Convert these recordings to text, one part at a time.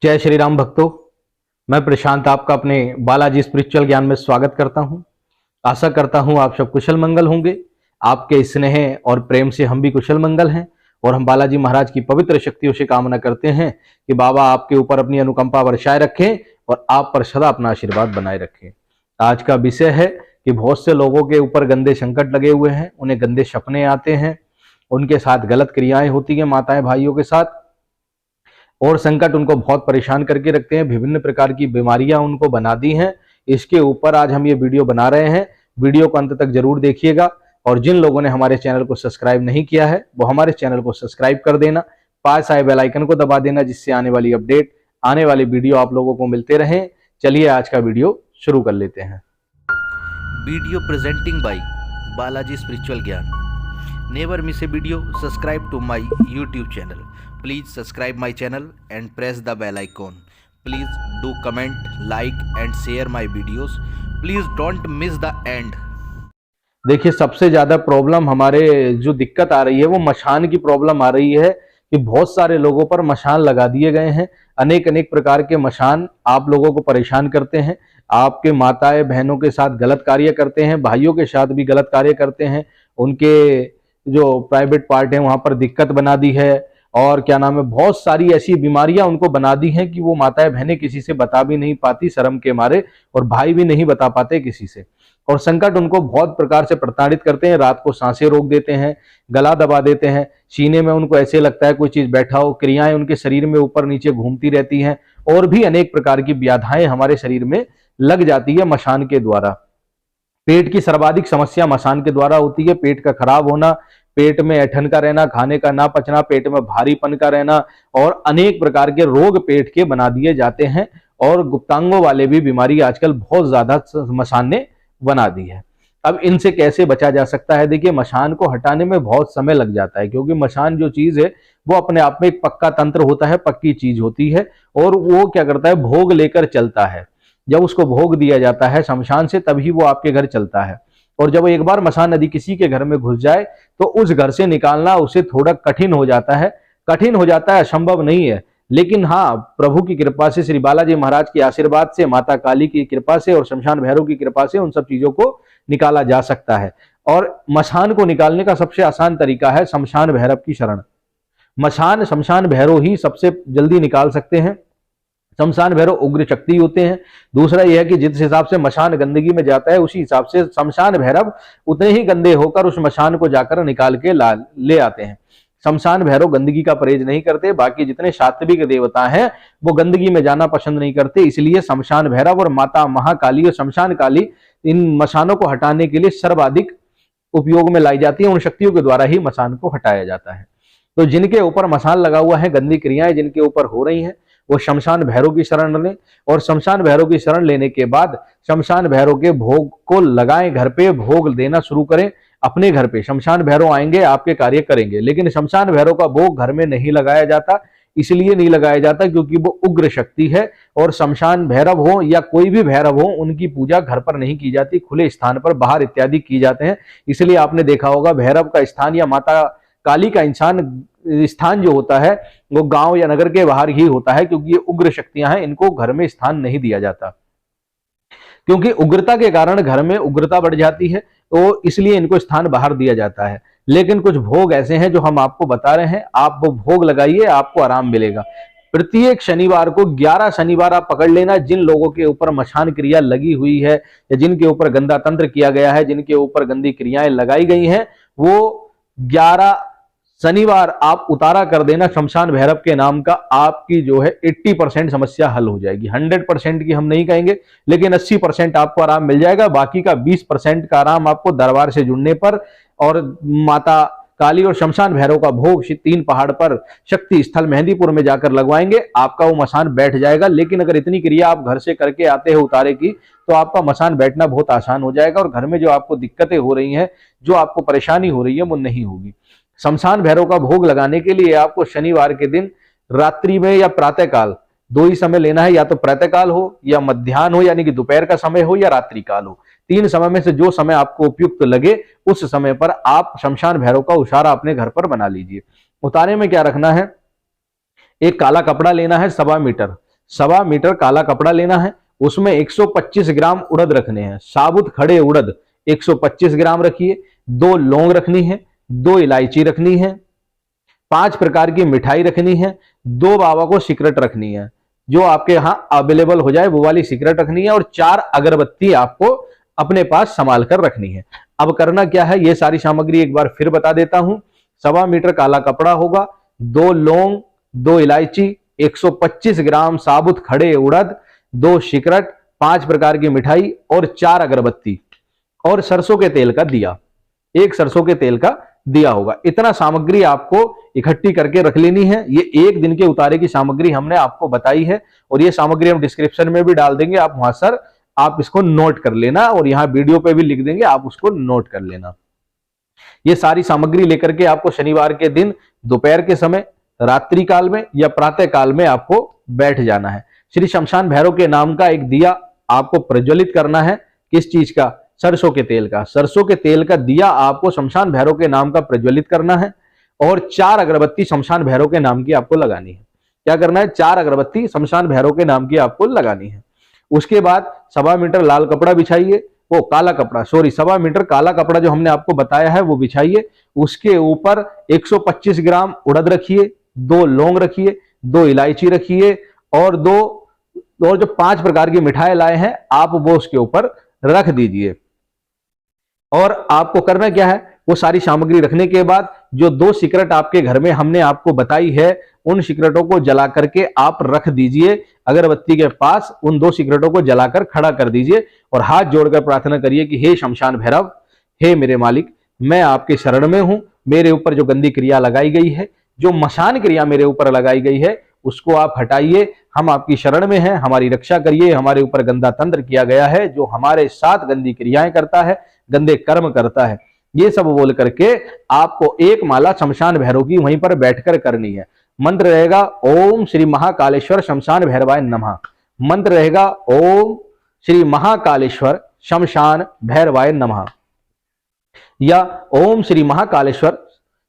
जय श्री राम भक्तों। मैं प्रशांत आपका अपने बालाजी स्पिरिचुअल ज्ञान में स्वागत करता हूं। आशा करता हूं आप सब कुशल मंगल होंगे। आपके स्नेह और प्रेम से हम भी कुशल मंगल हैं और हम बालाजी महाराज की पवित्र शक्तियों से कामना करते हैं कि बाबा आपके ऊपर अपनी अनुकंपा बरसाए रखें और आप पर सदा अपना आशीर्वाद बनाए रखें। आज का विषय है कि बहुत से लोगों के ऊपर गंदे संकट लगे हुए हैं, उन्हें गंदे सपने आते हैं, उनके साथ गलत क्रियाएं होती हैं माताएं भाइयों के साथ, और संकट उनको बहुत परेशान करके रखते हैं। विभिन्न प्रकार की बीमारियां उनको बना दी हैं। इसके ऊपर आज हम ये वीडियो बना रहे हैं। वीडियो को अंत तक जरूर देखिएगा और जिन लोगों ने हमारे चैनल को सब्सक्राइब नहीं किया है वो हमारे चैनल को सब्सक्राइब कर देना, पास आए बेल आइकन को दबा देना, जिससे आने वाली अपडेट, आने वाली वीडियो आप लोगों को मिलते रहें। चलिए आज का वीडियो शुरू कर लेते हैं। Video presenting by Balaji spiritual ज्ञान। Never miss a video. Subscribe to my YouTube channel. Please subscribe my channel and press the bell icon. Please do comment, like and share my videos. Please don't miss the end. देखिए, सबसे ज्यादा problem हमारे जो दिक्कत आ रही है वो मशान की प्रॉब्लम आ रही है कि बहुत सारे लोगों पर मशान लगा दिए गए हैं। अनेक अनेक प्रकार के मशान आप लोगों को परेशान करते हैं। आपके माताएं बहनों के साथ गलत कार्य करते हैं, भाइयों के साथ भी गलत कार्य करते हैं। उनके जो प्राइवेट पार्ट है वहां पर दिक्कत बना दी है और क्या नाम है, बहुत सारी ऐसी बीमारियां उनको बना दी हैं कि वो माताएं बहनें किसी से बता भी नहीं पाती शर्म के मारे, और भाई भी नहीं बता पाते किसी से। और संकट उनको बहुत प्रकार से प्रताड़ित करते हैं। रात को सांसें रोक देते हैं, गला दबा देते हैं, सीने में उनको ऐसे लगता है कोई चीज बैठा हो, क्रियाएं उनके शरीर में ऊपर नीचे घूमती रहती हैं, और भी अनेक प्रकार की व्याधाएं हमारे शरीर में लग जाती है मशान के द्वारा। पेट की सर्वाधिक समस्या मशान के द्वारा होती है। पेट का खराब होना, पेट में ऐंठन का रहना, खाने का ना पचना, पेट में भारीपन का रहना, और अनेक प्रकार के रोग पेट के बना दिए जाते हैं। और गुप्तांगों वाले भी बीमारी आजकल बहुत ज्यादा मशान ने बना दी है। अब इनसे कैसे बचा जा सकता है? देखिए, मशान को हटाने में बहुत समय लग जाता है, क्योंकि मशान जो चीज है वो अपने आप में एक पक्का तंत्र होता है, पक्की चीज होती है, और वो क्या करता है, भोग लेकर चलता है। जब उसको भोग दिया जाता है शमशान से, तभी वो आपके घर चलता है। और जब एक बार मशान नदी किसी के घर में घुस जाए तो उस घर से निकालना उसे थोड़ा कठिन हो जाता है। कठिन हो जाता है, असंभव नहीं है, लेकिन हाँ, प्रभु की कृपा से, श्री बालाजी महाराज के आशीर्वाद से, माता काली की कृपा से और शमशान भैरव की कृपा से उन सब चीजों को निकाला जा सकता है। और मशान को निकालने का सबसे आसान तरीका है शमशान भैरव की शरण। शमशान भैरव ही सबसे जल्दी निकाल सकते हैं। शमशान भैरव उग्र शक्ति होते हैं। दूसरा यह है कि जिस हिसाब से मशान गंदगी में जाता है उसी हिसाब से शमशान भैरव उतने ही गंदे होकर उस मशान को जाकर निकाल के ले आते हैं। शमशान भैरव गंदगी का परहेज नहीं करते। बाकी जितने सात्विक देवता हैं वो गंदगी में जाना पसंद नहीं करते। इसलिए शमशान भैरव और माता महाकाली और शमशान काली इन मशानों को हटाने के लिए सर्वाधिक उपयोग में लाई जाती है। उन शक्तियों के द्वारा ही मशान को हटाया जाता है। तो जिनके ऊपर मशान लगा हुआ है, गंदी क्रियाएं जिनके ऊपर हो रही हैं, वो शमशान भैरव की शरण लें। और शमशान भैरव की शरण लेने के बाद शमशान भैरव के भोग को लगाएं, घर पे भोग देना शुरू करें। अपने घर पे शमशान भैरव आएंगे, आपके कार्य करेंगे, लेकिन शमशान भैरव का भोग घर में नहीं लगाया जाता। इसलिए नहीं लगाया जाता क्योंकि वो उग्र शक्ति है, और शमशान भैरव हो या कोई भी भैरव हो, उनकी पूजा घर पर नहीं की जाती, खुले स्थान पर, बाहर इत्यादि की जाते हैं। इसलिए आपने देखा होगा भैरव का स्थान या माता काली का स्थान जो होता है वो गांव या नगर के बाहर ही होता है, क्योंकि ये उग्र शक्तियां हैं, इनको घर में स्थान नहीं दिया जाता। क्योंकि उग्रता के कारण घर में उग्रता बढ़ जाती है, तो इसलिए इनको स्थान बाहर दिया जाता है। लेकिन कुछ भोग ऐसे हैं जो हम आपको बता रहे हैं, आप वो भोग लगाइए, आपको आराम मिलेगा। प्रत्येक शनिवार को 11 शनिवार आप पकड़ लेना। जिन लोगों के ऊपर मशान क्रिया लगी हुई है या जिनके ऊपर गंदा तंत्र किया गया है, जिनके ऊपर गंदी क्रियाएं लगाई गई हैं, वो 11 शनिवार आप उतारा कर देना शमशान भैरव के नाम का। आपकी जो है 80% समस्या हल हो जाएगी। 100% की हम नहीं कहेंगे, लेकिन 80% आपको आराम मिल जाएगा। बाकी का 20% का आराम आपको दरबार से जुड़ने पर और माता काली और शमशान भैरव का भोग 3 पहाड़ पर शक्ति स्थल मेहंदीपुर में जाकर लगवाएंगे, आपका वो मशान बैठ जाएगा। लेकिन अगर इतनी क्रिया आप घर से करके आते हो उतारे की, तो आपका मशान बैठना बहुत आसान हो जाएगा और घर में जो आपको दिक्कतें हो रही हैं, जो आपको परेशानी हो रही है, वो नहीं होगी। शमशान भैरव का भोग लगाने के लिए आपको शनिवार के दिन रात्रि में या प्रातःकाल, दो ही समय लेना है, या तो प्रातःकाल हो या मध्याह्न हो यानी कि दोपहर का समय हो या रात्रि काल हो। 3 समय में से जो समय आपको उपयुक्त लगे उस समय पर आप शमशान भैरव का उशारा अपने घर पर बना लीजिए। उतारे में क्या रखना है, एक काला कपड़ा लेना है 1.25 मीटर, 1.25 मीटर काला कपड़ा लेना है, उसमें 125 ग्राम उड़द रखने हैं, साबुत खड़े उड़द 125 ग्राम रखिए, 2 लौंग रखनी है, 2 इलायची रखनी है, 5 प्रकार की मिठाई रखनी है, 2 बाबा को सिगरेट रखनी है, जो आपके यहाँ अवेलेबल हो जाए वो वाली सिगरेट रखनी है, और 4 अगरबत्ती आपको अपने पास संभाल कर रखनी है। अब करना क्या है, ये सारी सामग्री एक बार फिर बता देता हूं। 1.25 मीटर काला कपड़ा होगा, 2 लौंग, 2 इलायची, 125 ग्राम साबुत खड़े उड़द, 2 सिगरेट, 5 प्रकार की मिठाई और 4 अगरबत्ती, और सरसों के तेल का दिया, 1 सरसों के तेल का दिया होगा। इतना सामग्री आपको इकट्ठी करके रख लेनी है। ये 1 दिन के उतारे की सामग्री हमने आपको बताई है, और ये सामग्री हम डिस्क्रिप्शन में भी डाल देंगे, आप वहां सर आप इसको नोट कर लेना, और यहाँ वीडियो पे भी लिख देंगे, आप उसको नोट कर लेना। ये सारी सामग्री लेकर के आपको शनिवार के दिन दोपहर के समय, रात्रि काल में या प्रातः काल में आपको बैठ जाना है। श्री शमशान भैरव के नाम का एक दिया आपको प्रज्वलित करना है। किस चीज का? सरसों के तेल का। सरसों के तेल का दिया आपको शमशान भैरव के नाम का प्रज्वलित करना है, और 4 अगरबत्ती शमशान भैरव के नाम की आपको लगानी है। क्या करना है? 4 अगरबत्ती शमशान भैरव के नाम की आपको लगानी है। उसके बाद 1.25 मीटर लाल कपड़ा बिछाइए, वो काला कपड़ा, सॉरी 1.25 मीटर काला कपड़ा जो हमने आपको बताया है वो बिछाइए। उसके ऊपर 125 ग्राम उड़द रखिए, 2 लौंग रखिए, 2 इलायची रखिए, और 5 प्रकार की मिठाई लाए हैं आप वो उसके ऊपर रख दीजिए। और आपको करना क्या है, वो सारी सामग्री रखने के बाद जो 2 सिगरेट आपके घर में हमने आपको बताई है, उन सिगरेटों को जला करके आप रख दीजिए अगरबत्ती के पास। उन 2 सिगरेटों को जलाकर खड़ा कर दीजिए, और हाथ जोड़कर प्रार्थना करिए कि हे शमशान भैरव, हे मेरे मालिक, मैं आपके शरण में हूं। मेरे ऊपर जो गंदी क्रिया लगाई गई है, जो मशान क्रिया मेरे ऊपर लगाई गई है, उसको आप हटाइए। हम आपकी शरण में हैं, हमारी रक्षा करिए। हमारे ऊपर गंदा तंत्र किया गया है, जो हमारे साथ गंदी क्रियाएं करता है, गंदे कर्म करता है। ये सब बोल करके आपको 1 माला शमशान भैरव की वहीं पर बैठकर करनी है। मंत्र रहेगा ओम श्री महाकालेश्वर शमशान भैरवाय नमः। मंत्र रहेगा ओम श्री महाकालेश्वर शमशान भैरवाय नमः, या ओम श्री महाकालेश्वर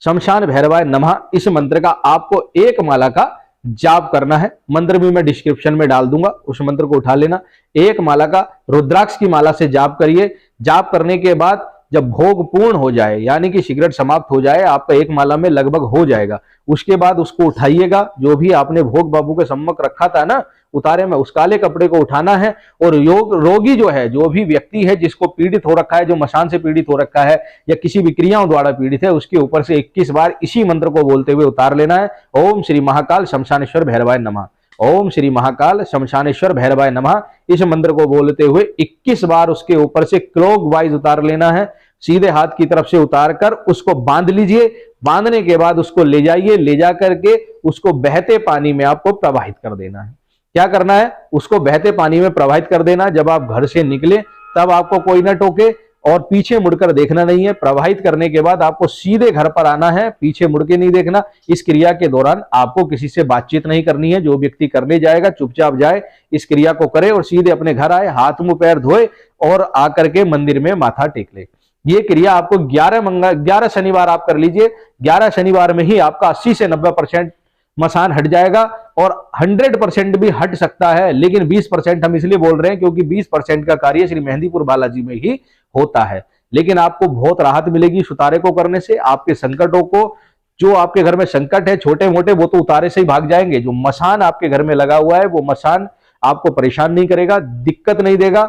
शमशान भैरवाय नमः। इस मंत्र का आपको 1 माला का जाप करना है। मंत्र भी मैं डिस्क्रिप्शन में डाल दूंगा, उस मंत्र को उठा लेना। 1 माला का रुद्राक्ष की माला से जाप करिए। जाप करने के बाद जब भोग पूर्ण हो जाए, यानी कि सिगरेट समाप्त हो जाए, आपका 1 माला में लगभग हो जाएगा, उसके बाद उसको उठाइएगा। जो भी आपने भोग बाबू के सम्मुख रखा था ना उतारे में, उस काले कपड़े को उठाना है। और रोगी जो है, जो भी व्यक्ति है जिसको पीड़ित हो रखा है, जो मशान से पीड़ित हो रखा है या किसी भी क्रियाओं द्वारा पीड़ित है, उसके ऊपर से 21 बार इसी मंत्र को बोलते हुए उतार लेना है। ओम श्री महाकाल शमशानेश्वर भैरवाय नमः, ओम श्री महाकाल शमशानेश्वर भैरवाय नमः। इस मंत्र को बोलते हुए 21 बार उसके ऊपर से क्लॉकवाइज उतार लेना है। सीधे हाथ की तरफ से उतार कर उसको बांध लीजिए। बांधने के बाद उसको ले जाइए, ले जा करके उसको बहते पानी में आपको प्रवाहित कर देना है। क्या करना है? उसको बहते पानी में प्रवाहित कर देना। जब आप घर से निकले तब आपको कोई ना टोके, और पीछे मुड़कर देखना नहीं है। प्रवाहित करने के बाद आपको सीधे घर पर आना है, पीछे मुड़ के नहीं देखना। इस क्रिया के दौरान आपको किसी से बातचीत नहीं करनी है। जो व्यक्ति करने जाएगा चुपचाप जाए, इस क्रिया को करे और सीधे अपने घर आए, हाथ मुंह पैर धोए और आकर के मंदिर में माथा टेक ले। ये क्रिया आपको 11 शनिवार आप कर लीजिए। 11 शनिवार में ही आपका 80 से 90% मसान हट जाएगा, और 100% भी हट सकता है, लेकिन 20% हम इसलिए बोल रहे हैं क्योंकि 20% का कार्य श्री मेहंदीपुर बालाजी में ही होता है। लेकिन आपको बहुत राहत मिलेगी इस उतारे को करने से। आपके संकटों को, जो आपके घर में संकट है छोटे मोटे, वो तो उतारे से ही भाग जाएंगे। जो मसान आपके घर में लगा हुआ है, वो मसान आपको परेशान नहीं करेगा, दिक्कत नहीं देगा।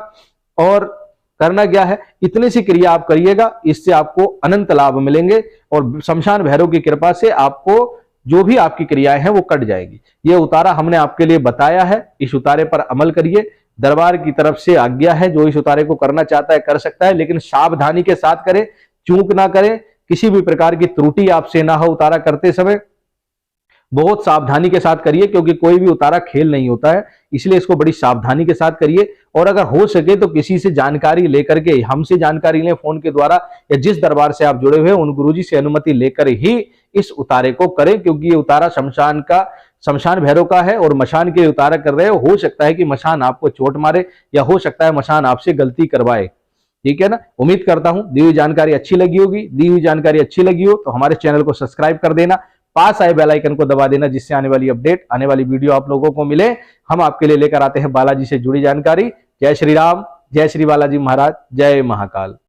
और करना क्या है, इतनी सी क्रिया आप करिएगा, इससे आपको अनंत लाभ मिलेंगे, और शमशान भैरव की कृपा से आपको जो भी आपकी क्रियाएं हैं वो कट जाएगी। ये उतारा हमने आपके लिए बताया है, इस उतारे पर अमल करिए। दरबार की तरफ से आज्ञा है, जो इस उतारे को करना चाहता है कर सकता है, लेकिन सावधानी के साथ करें, चूक ना करें, किसी भी प्रकार की त्रुटि आपसे ना हो उतारा करते समय। बहुत सावधानी के साथ करिए, क्योंकि कोई भी उतारा खेल नहीं होता है, इसलिए इसको बड़ी सावधानी के साथ करिए। और अगर हो सके तो किसी से जानकारी लेकर के, हमसे जानकारी लें फोन के द्वारा, या जिस दरबार से आप जुड़े हुए उन गुरुजी से अनुमति लेकर ही इस उतारे को करें, क्योंकि ये उतारा शमशान भैरव का है, और मशान के लिए उतारा कर रहे हो सकता है कि मशान आपको चोट मारे, या हो सकता है मशान आपसे गलती करवाए। ठीक है ना? उम्मीद करता हूं दी हुई जानकारी अच्छी लगी होगी। दी हुई जानकारी अच्छी लगी हो तो हमारे चैनल को सब्सक्राइब कर देना। पास आए बेल आइकन को दबा देना, जिससे आने वाली अपडेट, आने वाली वीडियो आप लोगों को मिले। हम आपके लिए लेकर आते हैं बालाजी से जुड़ी जानकारी। जय श्री राम, जय श्री बालाजी महाराज, जय महाकाल।